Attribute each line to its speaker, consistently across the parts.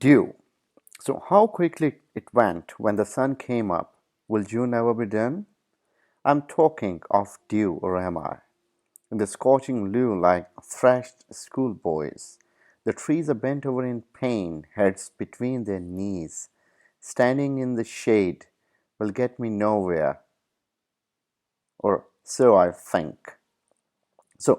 Speaker 1: Dew. So how quickly it went when the sun came up. Will you never be done? I'm talking of dew, or am I? In the scorching blue like thrashed schoolboys. The trees are bent over in pain, heads between their knees. Standing in the shade will get me nowhere, or so I think. So,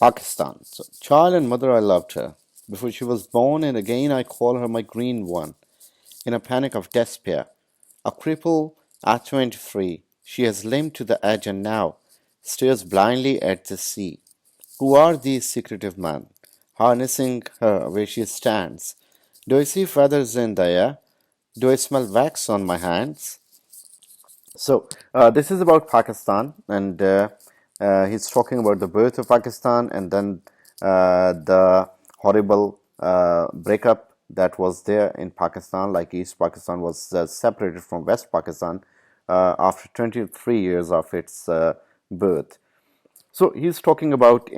Speaker 1: Pakistan. So, child and mother, I loved her before she was born, and again I call her my green one. In a panic of despair, a cripple at 23, she has limped to the edge and now stares blindly at the sea. Who are these secretive men, harnessing her where she stands? Do I see feathers in the air? Do I smell wax on my hands? So this is about Pakistan, and he's talking about the birth of Pakistan and then the horrible breakup that was there in Pakistan, like East Pakistan was separated from West Pakistan after 23 years of its birth. So he's talking about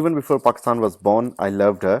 Speaker 1: even before Pakistan was born, I loved her,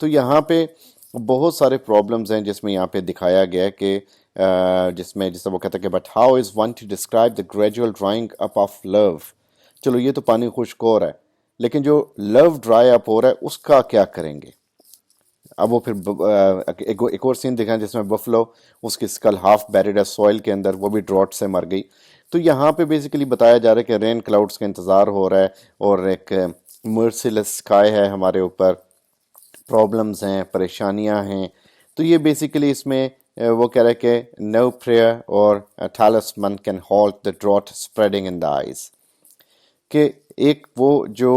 Speaker 1: تو یہاں پہ بہت سارے problems ہیں جس میں یہاں پہ دکھایا گیا ہے کہ جس میں جیسے وہ کہتا ہے کہ but how is one to describe the gradual drawing up of love. چلو یہ تو پانی خشک ہو رہا ہے، لیکن جو لو ڈرائی اپ ہو رہا ہے اس کا کیا کریں گے؟ اب وہ پھر ایک اور سین دکھائیں جس میں بفلو، اس کی اسکل ہاف بیریڈ ہے سوئل کے اندر، وہ بھی ڈراٹ سے مر گئی. تو یہاں پہ بیسیکلی بتایا جا رہا ہے کہ رین کلاؤڈز کا انتظار ہو رہا ہے اور ایک مرسیلیس اسکائی ہے ہمارے اوپر، پرابلمز ہیں، پریشانیاں ہیں. تو یہ بیسیکلی اس میں وہ کہہ رہے کہ نو پریئر اور talisman can halt the drought spreading in the eyes. کہ ایک وہ جو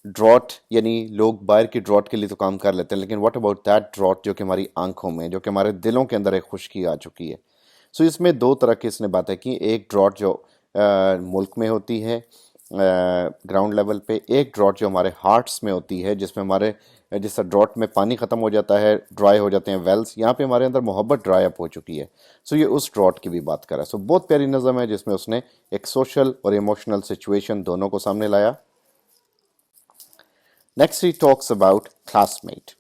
Speaker 1: ڈراٹ، یعنی لوگ باہر کی ڈراٹ کے لیے تو کام کر لیتے ہیں، لیکن واٹ اباؤٹ دیٹ ڈراٹ جو کہ ہماری آنکھوں میں، جو کہ ہمارے دلوں کے اندر ایک خشکی آ چکی ہے. سو اس میں دو طرح کی اس نے باتیں کی، ایک ڈراٹ جو ملک میں ہوتی ہے گراؤنڈ لیول پہ، ایک ڈراٹ جو ہمارے ہارٹس میں ہوتی ہے، جس میں ہمارے جس طرح ڈراٹ میں پانی ختم ہو جاتا ہے، ڈرائی ہو جاتے ہیں ویلز، یہاں پہ ہمارے اندر محبت ڈرائی اپ ہو چکی ہے. سو یہ اس ڈراٹ کی بھی بات کر رہا ہے. سو بہت پیاری نظم ہے جس میں اس نے ایک سوشل اور ایموشنل سچویشن دونوں کو سامنے لایا. Next, he talks about classmate.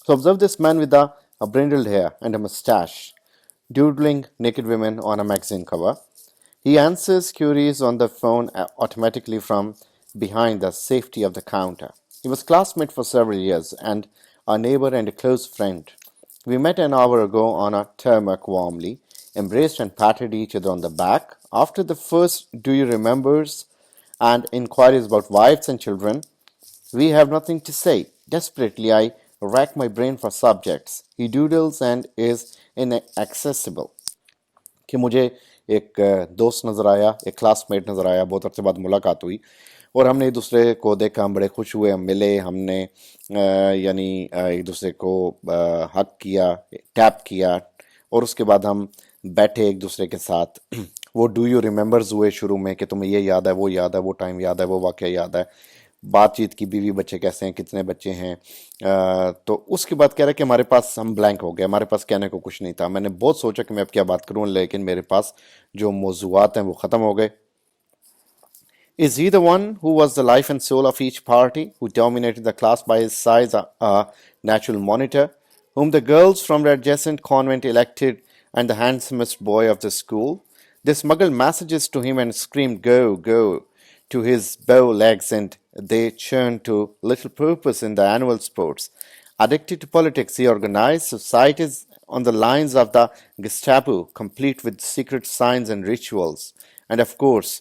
Speaker 1: So observe this man with a brindled hair and a mustache, doodling naked women on a magazine cover. He answers queries on the phone automatically from behind the safety of the counter. He was classmate for several years and a neighbor and a close friend. We met an hour ago on a tarmac warmly, embraced and patted each other on the back. After the first "do you remembers" and inquiries about wives and children, we have nothing to say. Desperately, I rack my brain for subjects. He doodles and is inaccessible. کہ مجھے ایک دوست نظر آیا، ایک class meat نظر آیا، بہت عرصے بعد ملاقات ہوئی اور ہم نے ایک دوسرے کو دیکھا، ہم بڑے خوش ہوئے، ہم ملے، ہم نے یعنی ایک دوسرے کو حق کیا، ٹیپ کیا، اور اس کے بعد ہم بیٹھے ایک دوسرے کے ساتھ. وہ ڈو یو ریمبرز ہوئے شروع میں کہ تمہیں یہ یاد ہے، وہ یاد ہے، وہ ٹائم یاد ہے، وہ واقعہ یاد ہے. بات چیت کی، بیوی بچے کیسے ہیں، کتنے بچے ہیں. تو اس کے بعد کہہ رہے کہ ہمارے پاس ہم بلینک ہو گئے، ہمارے پاس کہنے کو کچھ نہیں تھا. میں نے بہت سوچا کہ میں اب کیا بات کروں، لیکن میرے پاس جو موضوعات ہیں وہ ختم ہو گئے. Is he the one who was the life and soul of each party, who dominated the class by his size, a natural monitor, whom the girls from the adjacent convent elected and the handsomest boy of the school? They smuggled messages to him and screamed, "Go, go," to his bow legs, and they churned to little purpose in the annual sports. Addicted to politics, he organized societies on the lines of the Gestapo, complete with secret signs and rituals, and of course,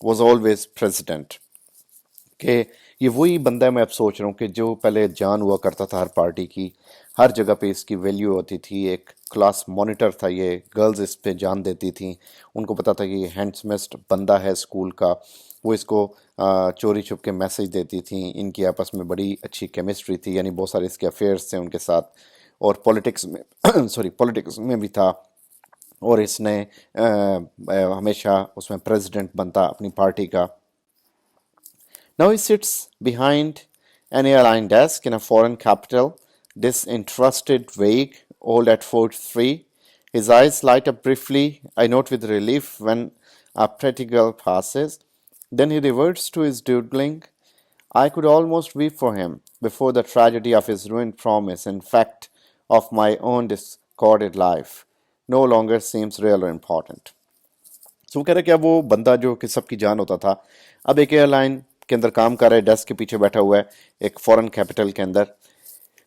Speaker 1: was always president. کہ یہ وہی بندہ ہے، میں اب سوچ رہا ہوں کہ جو پہلے جان ہوا کرتا تھا ہر پارٹی کی، ہر جگہ پہ اس کی ویلیو ہوتی تھی. ایک کلاس مانیٹر تھا یہ، گرلز اس پہ جان دیتی تھیں، ان کو پتا تھا کہ یہ ہینڈسمسٹ بندہ ہے اسکول کا. وہ اس کو چوری چھپ کے میسج دیتی تھیں، ان کی آپس میں بڑی اچھی کیمسٹری تھی، یعنی بہت سارے اس کے افیئرس تھے ان کے ساتھ. اور پولیٹکس میں پولیٹکس میں بھی تھا، اور اس نے ہمیشہ اس میں پریزیڈنٹ بنتا اپنی پارٹی کا. Now he sits behind an airline desk in a foreign capital, disinterested, vague, old at 43. His eyes light up briefly, I note with relief, when a pretty girl passes. Then he reverts to his doodling. I could almost weep for him before the tragedy of his ruined promise, in fact, of my own discorded life, no longer seems real or important. So وہ کہہ رہے کہ اب وہ بندہ جو کہ سب کی جان ہوتا تھا، اب ایک ایئر لائن کے اندر کام کر رہا ہے، ڈیسک کے پیچھے بیٹھا ہوا ہے ایک فورن کیپٹل کے اندر.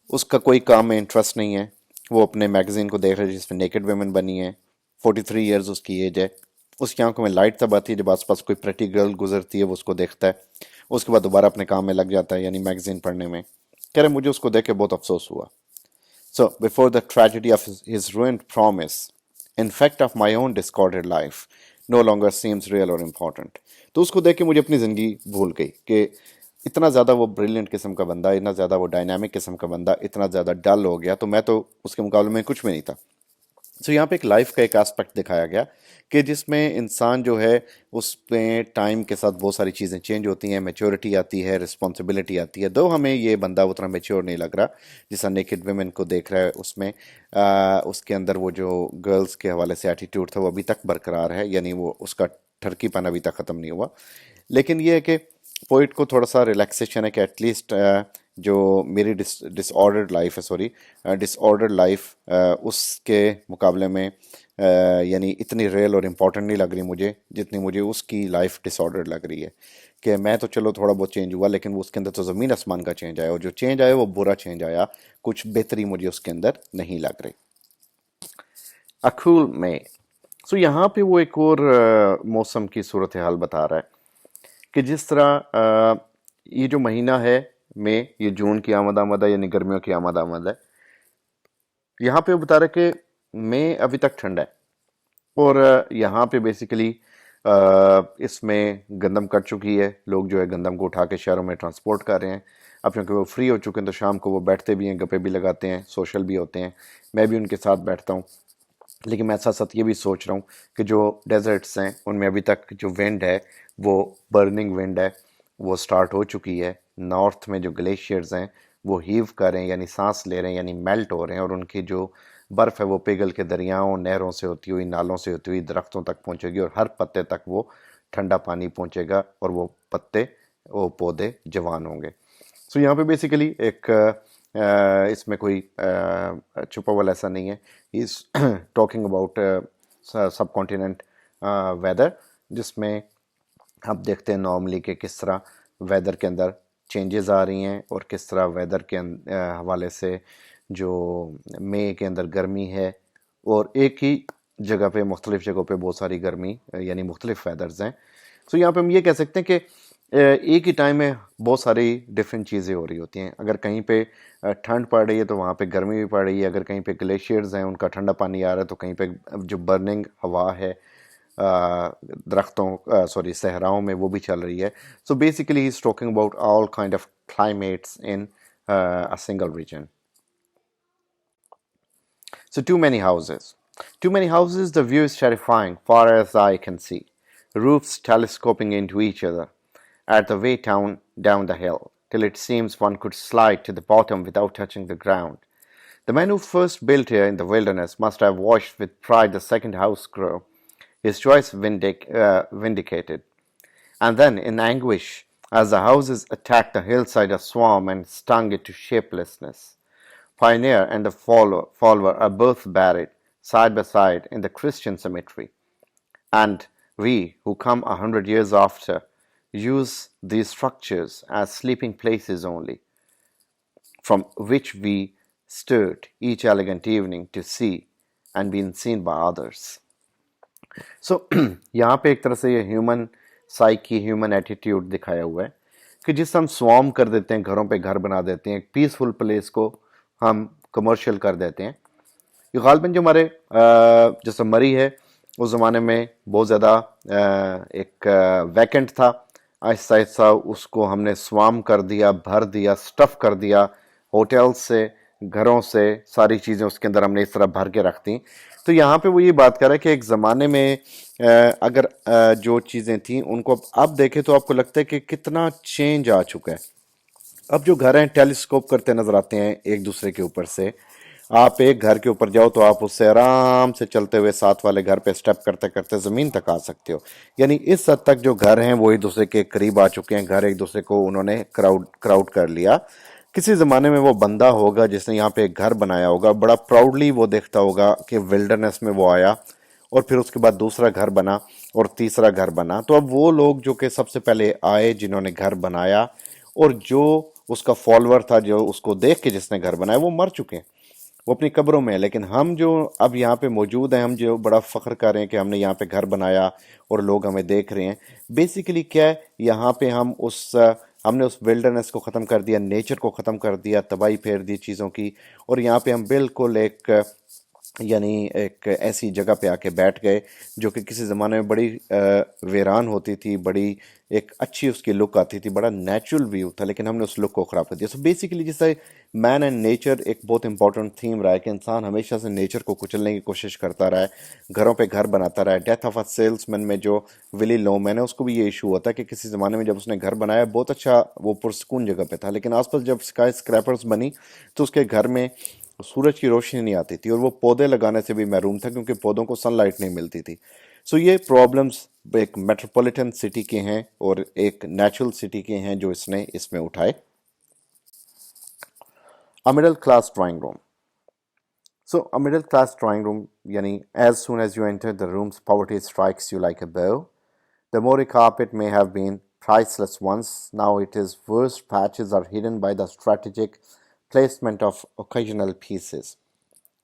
Speaker 1: اس کا کوئی کام میں انٹرسٹ نہیں ہے، وہ اپنے میگزین کو دیکھ رہے جس میں نیکڈ ویمن بنی ہیں. 43 ایئرز اس کی ایج ہے. اس کی آنکھوں میں لائٹ تب آتی ہے جب آس پاس کوئی پریٹی گرل گزرتی ہے، وہ اس کو دیکھتا ہے. اس کے بعد دوبارہ اپنے کام میں لگ جاتا ہے، یعنی میگزین پڑھنے میں. کہہ رہے مجھے اس کو دیکھ کے بہت افسوس ہوا. So before the tragedy of his ruined promise, in fact of my own discorded life, no longer seems real or important. تو اس کو دیکھ کے مجھے اپنی زندگی بھول گئی کہ اتنا زیادہ وہ بریلینٹ قسم کا بندہ، اتنا زیادہ وہ ڈائنامک قسم کا بندہ اتنا زیادہ ڈل ہو گیا، تو میں تو اس کے مقابلے میں کچھ بھی نہیں تھا. سو یہاں پہ ایک لائف کا ایک آسپیکٹ دکھایا گیا کہ جس میں انسان جو ہے اس میں ٹائم کے ساتھ بہت ساری چیزیں چینج ہوتی ہیں، میچورٹی آتی ہے، رسپانسبلٹی آتی ہے. دو ہمیں یہ بندہ اتنا میچور نہیں لگ رہا جیسا نیکڈ ویمن کو دیکھ رہا ہے، اس میں اس کے اندر وہ جو گرلز کے حوالے سے ایٹیٹیوڈ تھا وہ ابھی تک برقرار ہے، یعنی وہ اس کا ٹھرکی پن ابھی تک ختم نہیں ہوا. لیکن یہ ہے کہ پوئٹ کو تھوڑا سا ریلیکسیشن ہے کہ ایٹ لیسٹ جو میری ڈس آرڈرڈ لائف ہے، سوری ڈس آرڈرڈ لائف، اس کے مقابلے میں یعنی اتنی ریئل اور امپورٹنٹ نہیں لگ رہی مجھے جتنی مجھے اس کی لائف ڈس آرڈرڈ لگ رہی ہے. کہ میں تو چلو تھوڑا بہت چینج ہوا، لیکن وہ اس کے اندر تو زمین آسمان کا چینج آیا، اور جو چینج آیا وہ برا چینج آیا، کچھ بہتری مجھے اس کے اندر نہیں لگ رہی. اکھول میں سو یہاں پہ وہ ایک اور موسم کی صورتحال بتا رہا ہے کہ جس طرح یہ جو مہینہ ہے میں، یہ جون کی آمد ہے یعنی گرمیوں کی آمد ہے. یہاں پہ وہ بتا رہا ہے کہ میں ابھی تک ٹھنڈا ہے، اور یہاں پہ بیسیکلی اس میں گندم کٹ چکی ہے. لوگ جو ہے گندم کو اٹھا کے شہروں میں ٹرانسپورٹ کر رہے ہیں. اب کیونکہ وہ فری ہو چکے ہیں تو شام کو وہ بیٹھتے بھی ہیں، گپے بھی لگاتے ہیں، سوشل بھی ہوتے ہیں. میں بھی ان کے ساتھ بیٹھتا ہوں. لیکن میں ساتھ ساتھ یہ بھی سوچ رہا ہوں کہ جو ڈیزرٹس ہیں ان میں ابھی تک جو ونڈ ہے وہ برننگ ونڈ ہے، وہ سٹارٹ ہو چکی ہے. نارتھ میں جو گلیشیئرز ہیں وہ ہیو کر رہے ہیں، یعنی سانس لے رہے ہیں، یعنی میلٹ ہو رہے ہیں، اور ان کی جو برف ہے وہ پگھل کے دریاؤں، نہروں سے ہوتی ہوئی، نالوں سے ہوتی ہوئی درختوں تک پہنچے گی، اور ہر پتے تک وہ ٹھنڈا پانی پہنچے گا، اور وہ پتے، وہ پودے جوان ہوں گے. سو یہاں پہ بیسیکلی ایک اس میں کوئی چھپا ہوا ایسا نہیں ہے. He is talking about subcontinent weather, جس میں آپ دیکھتے ہیں نارملی کہ کس طرح ویدر کے اندر چینجز آ رہی ہیں، اور کس طرح ویدر کے حوالے سے جو مئی کے اندر گرمی ہے، اور ایک ہی جگہ پہ مختلف جگہوں پہ بہت ساری گرمی یعنی مختلف ویدرز ہیں. سو یہاں پہ ہم یہ کہہ سکتے ہیں کہ ایک ہی ٹائم میں بہت ساری ڈفرینٹ چیزیں ہو رہی ہوتی ہیں. اگر کہیں پہ ٹھنڈ پڑ رہی ہے تو وہاں پہ گرمی بھی پڑ رہی ہے. اگر کہیں پہ گلیشیئرز ہیں ان کا ٹھنڈا پانی آ رہا ہے، تو کہیں پہ جو برننگ ہوا ہے درختوں سوری صحراؤں میں وہ بھی چل رہی ہے. So basically he is talking about all kind of climates in a single region. So too many houses. Too many houses, the view is terrifying, far as the eye can see. Roofs telescoping into each other at the way down the hill, till it seems one could slide to the bottom without touching the ground. The man who first built here in the wilderness must have watched with pride the second house grow, his choice vindicated. And then, in anguish, as the houses attacked the hillside, a swarm and stung it to shapelessness. Pioneer and the follower are both buried side by side in the Christian cemetery. And we, who come 100 years after, use these structures as sleeping places only, from which we stirred each elegant evening to see and been seen by others. سو یہاں پہ ایک طرح سے یہ human psyche, human attitude دکھایا ہوا ہے کہ جس ہم سوام کر دیتے ہیں، گھروں پہ گھر بنا دیتے ہیں، ایک پیسفل پلیس کو ہم کمرشل کر دیتے ہیں. یہ غالباً جو ہمارے جیسے مری ہے اس زمانے میں بہت زیادہ ایک ویکنٹ تھا. آہستہ آہستہ اس کو ہم نے سوام کر دیا، بھر دیا، سٹف کر دیا، ہوٹل سے، گھروں سے، ساری چیزیں اس کے اندر ہم نے اس طرح بھر کے رکھ دیں. تو یہاں پہ وہ یہ بات کر رہا ہے کہ ایک زمانے میں اگر جو چیزیں تھیں ان کو اب دیکھیں تو آپ کو لگتا ہے کہ کتنا چینج آ چکا ہے. اب جو گھر ہیں ٹیلیسکوپ کرتے نظر آتے ہیں ایک دوسرے کے اوپر سے. آپ ایک گھر کے اوپر جاؤ تو آپ اس سے آرام سے چلتے ہوئے ساتھ والے گھر پہ سٹیپ کرتے کرتے زمین تک آ سکتے ہو. یعنی اس حد تک جو گھر ہیں وہ ایک دوسرے کے قریب آ چکے ہیں، گھر ایک دوسرے کو انہوں نے کراؤڈ کر لیا. کسی زمانے میں وہ بندہ ہوگا جس نے یہاں پہ ایک گھر بنایا ہوگا، بڑا پراؤڈلی وہ دیکھتا ہوگا کہ ولڈرنس میں وہ آیا، اور پھر اس کے بعد دوسرا گھر بنا اور تیسرا گھر بنا. تو اب وہ لوگ جو کہ سب سے پہلے آئے جنہوں نے گھر بنایا، اور جو اس کا فالوور تھا جو اس کو دیکھ کے جس نے گھر بنایا، وہ مر چکے ہیں، وہ اپنی قبروں میں ہیں. لیکن ہم جو اب یہاں پہ موجود ہیں، ہم جو بڑا فخر کر رہے ہیں کہ ہم نے یہاں پہ گھر بنایا اور لوگ ہمیں دیکھ رہے ہیں، بیسیکلی کیا ہے، یہاں پہ ہم نے اس ولڈرنس کو ختم کر دیا، نیچر کو ختم کر دیا، تباہی پھیر دی چیزوں کی، اور یہاں پہ ہم بالکل ایک ایسی جگہ پہ آ کے بیٹھ گئے جو کہ کسی زمانے میں بڑی ویران ہوتی تھی، بڑی ایک اچھی اس کی لک آتی تھی، بڑا نیچرل ویو تھا، لیکن ہم نے اس لک کو خراب کر دیا. سو بیسیکلی جس طرح مین اینڈ نیچر ایک بہت امپورٹنٹ تھیم رہا ہے کہ انسان ہمیشہ سے نیچر کو کچلنے کی کوشش کرتا رہا ہے، گھروں پہ گھر بناتا رہا ہے. ڈیتھ آف اے سیلس مین میں جو ولی لومین ہے، اس کو بھی یہ ایشو ہوتا ہے کہ کسی زمانے میں جب اس نے گھر بنایا بہت اچھا وہ پرسکون جگہ پہ تھا، لیکن آس پاس جب اسکائی اسکریپرز بنی تو اس کے گھر میں سورج کی روشنی نہیں آتی تھی، اور وہ پودے لگانے سے بھی محروم تھا کیونکہ پودوں کو سن لائٹ نہیں ملتی تھی. سو یہ پرابلمز ایک میٹروپولیٹن سٹی کے ہیں اور ایک نیچرل سٹی کے ہیں جو اس نے اس میں اٹھائے. A middle class drawing room. So a middle class drawing room, yani as soon as you enter the room's poverty strikes you like a blow. The Mori carpet may have been priceless once, now its worst patches are hidden by the strategic placement of occasional pieces.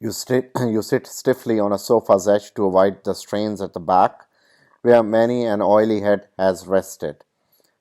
Speaker 1: You sit stiffly on a sofa's edge to avoid the strains at the back, where many an oily head has rested.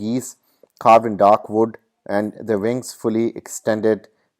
Speaker 1: geese carved in dark wood and the wings fully extended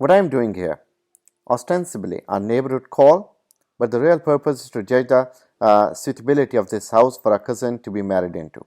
Speaker 1: What I am doing here, ostensibly a neighborhood call, but the real purpose is to judge the suitability of this house for a cousin to be married into.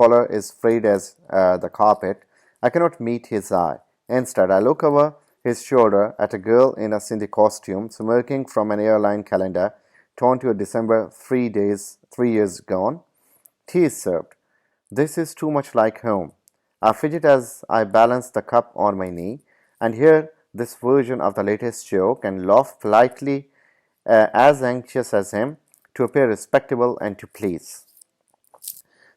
Speaker 1: collar is frayed as the carpet. I cannot meet his eye. Instead, I look over his shoulder at a girl in a Sindhi costume, smirking from an airline calendar, torn to a December 3 years gone. Tea is served. This is too much like home. I fidget as I balance the cup on my knee, and hear this version of the latest joke and laugh politely, as anxious as him to appear respectable and to please.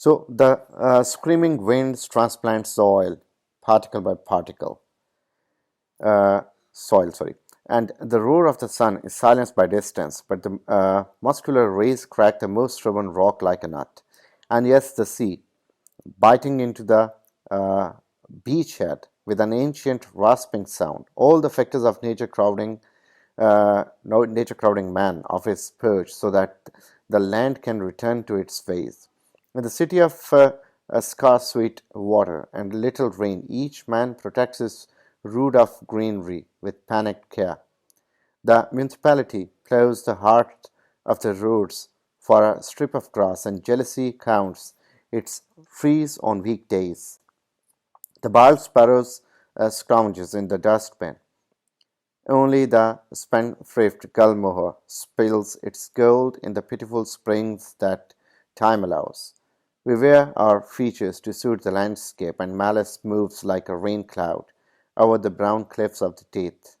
Speaker 1: So the screaming winds transplant soil, particle by particle, and the roar of the sun is silenced by distance, but the muscular rays crack the most stubborn rock like a nut. And yes, the sea, biting into the beachhead with an ancient rasping sound, all the factors of nature crowding man off his perch so that the land can return to its ways. In the city of scarce sweet water and little rain, each man protects his rood of greenery with panicked care. The municipality plows the heart of the roads for a strip of grass and jealously counts its trees on weekdays. The bald sparrows scrounges in the dustbin. Only the spendthrift Gulmohar spills its gold in the pitiful springs that time allows. We wear our features to suit the landscape, and malice moves like a rain cloud over the brown cliffs of the teeth.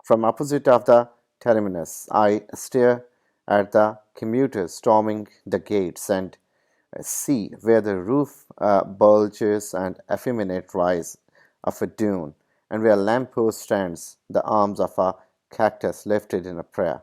Speaker 1: From opposite of the terminus, I stare at the commuters storming the gates and see where the roof bulges and effeminate rise of a dune, and where a lamppost stands, the arms of a cactus lifted in a prayer.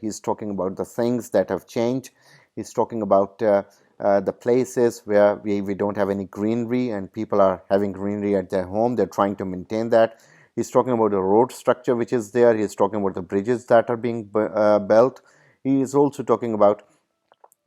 Speaker 1: he's talking about the things that have changed. He's talking about the places where we don't have any greenery and people are having greenery at their home. They're trying to maintain that. He's talking about the road structure which is there. He's talking about the bridges that are being built. He is also talking about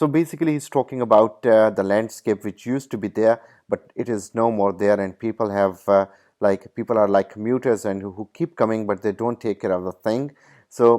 Speaker 1: So basically he's talking about the landscape which used to be there but it is no more there, and people have people are like commuters and who keep coming but they don't take care of the thing. So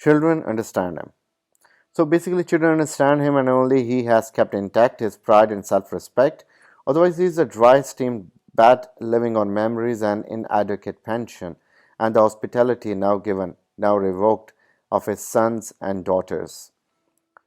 Speaker 1: Children understand him. So basically children understand him and only he has kept intact his pride and self-respect. Otherwise he is a dry steamed bat living on memories and inadequate pension and the hospitality now given, now revoked of his sons and daughters.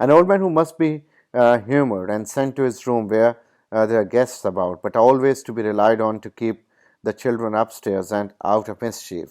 Speaker 1: An old man who must be humored and sent to his room where there are guests about, but always to be relied on to keep the children upstairs and out of mischief.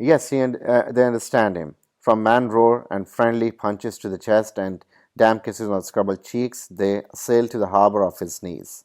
Speaker 1: Yes, they understand him. From man roar and friendly punches to the chest and damp kisses on scrubbled cheeks, they sail to the harbor of his knees.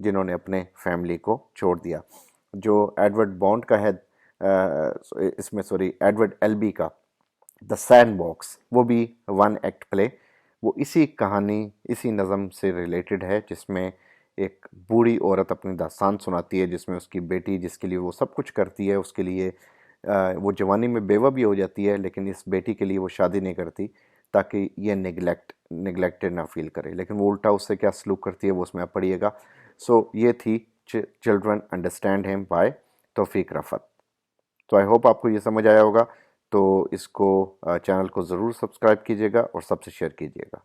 Speaker 1: جنہوں نے اپنے family کو چھوڑ دیا. جو Edward bond کا ہے اس میں ایڈورڈ ایلبی کا دا سینڈ باکس، وہ بھی 1 ایکٹ پلے، وہ اسی کہانی اسی نظم سے ریلیٹڈ ہے، جس میں ایک بوڑھی عورت اپنی داستان سناتی ہے، جس میں اس کی بیٹی جس کے لیے وہ سب کچھ کرتی ہے، اس کے لیے وہ جوانی میں بیوہ بھی ہو جاتی ہے، لیکن اس بیٹی کے لیے وہ شادی نہیں کرتی تاکہ یہ نگلیکٹڈ نہ فیل کرے، لیکن وہ الٹا اس سے کیا سلوک کرتی ہے وہ اس میں آپ پڑھیے گا. سو یہ تھی چلڈرن انڈرسٹینڈ ہیم بائی توفیق رفت. تو آئی ہوپ آپ کو یہ سمجھ آیا ہوگا. تو اس کو چینل کو ضرور سبسکرائب کیجیے گا اور سب سے شیئر کیجیے گا.